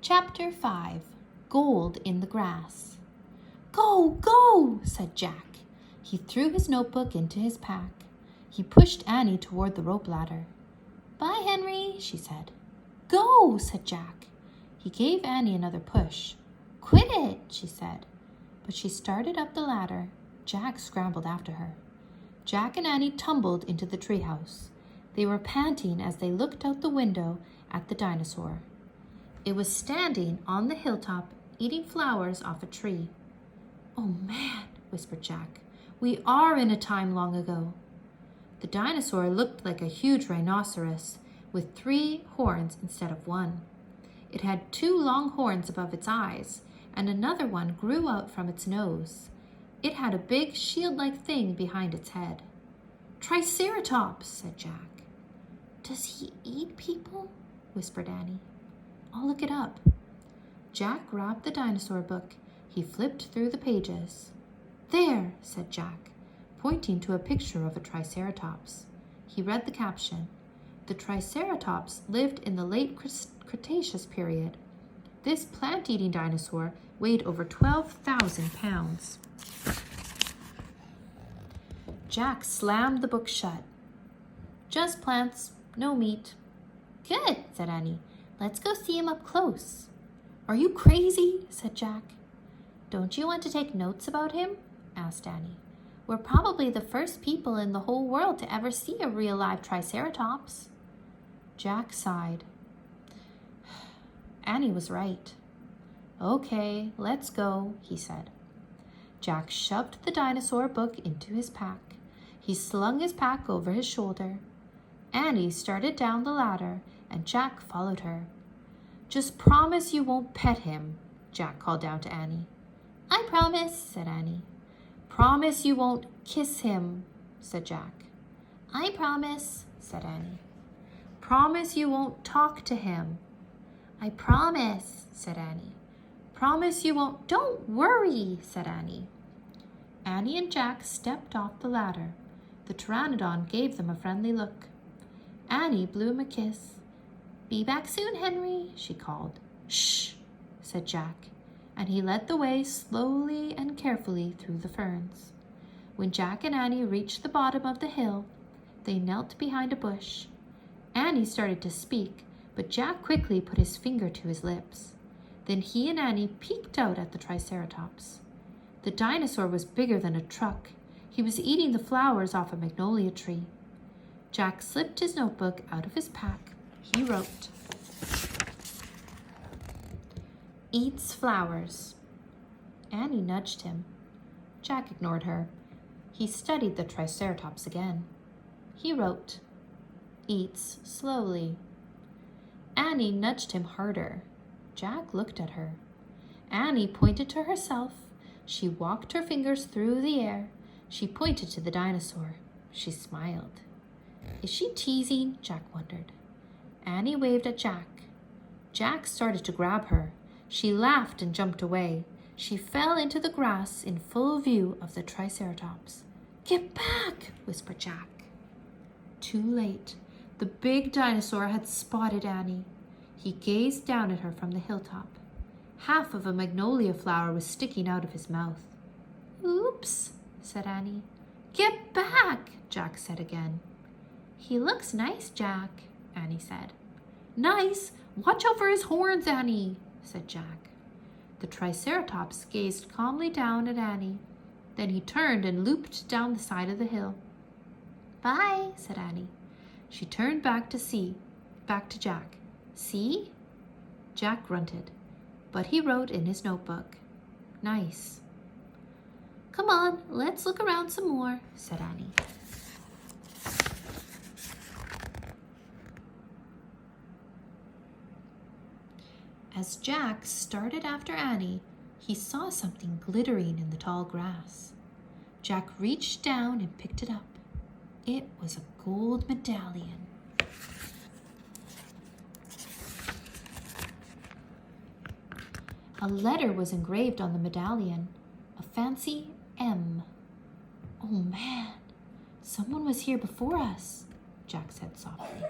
Chapter 5. Gold in the Grass. "Go, go," said Jack. He threw his notebook into his pack. He pushed Annie toward the rope ladder. "Bye, Henry," she said. "Go," said Jack. He gave Annie another push. "Quit it," she said. But she started up the ladder. Jack scrambled after her. Jack and Annie tumbled into the treehouse. They were panting as they looked out the window at the dinosaur. It was standing on the hilltop, eating flowers off a tree. "Oh man," whispered Jack, "we are in a time long ago." The dinosaur looked like a huge rhinoceros with 3 horns instead of 1. It had 2 long horns above its eyes, and another one grew out from its nose. It had a big shield-like thing behind its head. "Triceratops," said Jack. "Does he eat people?" whispered Annie. "I'll look it up." Jack grabbed the dinosaur book. He flipped through the pages. "There," said Jack, pointing to a picture of a triceratops. He read the caption. The Triceratops lived in the late Cretaceous period. This plant-eating dinosaur weighed over 12,000 pounds. Jack slammed the book shut. "Just plants, no meat." "Good," said Annie. "Let's go see him up close." "Are you crazy?" said Jack. "Don't you want to take notes about him?" asked Annie. "We're probably the first people in the whole world to ever see a real live Triceratops." Jack sighed. Annie was right. "Okay, let's go," he said. Jack shoved the dinosaur book into his pack. He slung his pack over his shoulder. Annie started down the ladder, and Jack followed her. "Just promise you won't pet him," Jack called down to Annie. "I promise," said Annie. "Promise you won't kiss him," said Jack. "I promise," said Annie. "Promise you won't talk to him." "I promise," said Annie. "Promise you won't—" "Don't worry," said Annie. Annie and Jack stepped off the ladder. The pteranodon gave them a friendly look. Annie blew him a kiss. "Be back soon, Henry," she called. "Shh," said Jack, and he led the way slowly and carefully through the ferns. When Jack and Annie reached the bottom of the hill, they knelt behind a bush. Annie started to speak, but Jack quickly put his finger to his lips. Then he and Annie peeked out at the Triceratops. The dinosaur was bigger than a truck. He was eating the flowers off a magnolia tree. Jack slipped his notebook out of his pack. He wrote, "Eats flowers." Annie nudged him. Jack ignored her. He studied the Triceratops again. He wrote, "Eats slowly." Annie nudged him harder. Jack looked at her. Annie pointed to herself. She walked her fingers through the air. She pointed to the dinosaur. She smiled. Is she teasing? Jack wondered. Annie waved at Jack. Jack started to grab her. She laughed and jumped away. She fell into the grass in full view of the Triceratops. "Get back!" whispered Jack. Too late. The big dinosaur had spotted Annie. He gazed down at her from the hilltop. Half of a magnolia flower was sticking out of his mouth. "Oops," said Annie. "Get back," Jack said again. "He looks nice, Jack," Annie said. "Nice? Watch out for his horns, Annie," said Jack. The Triceratops gazed calmly down at Annie. Then he turned and looped down the side of the hill. "Bye," said Annie. She turned back to Jack. "See?" Jack grunted, but he wrote in his notebook, "Nice." "Come on, let's look around some more," said Annie. As Jack started after Annie, he saw something glittering in the tall grass. Jack reached down and picked it up. It was a gold medallion. A letter was engraved on the medallion, a fancy M. "Oh man, someone was here before us," Jack said softly.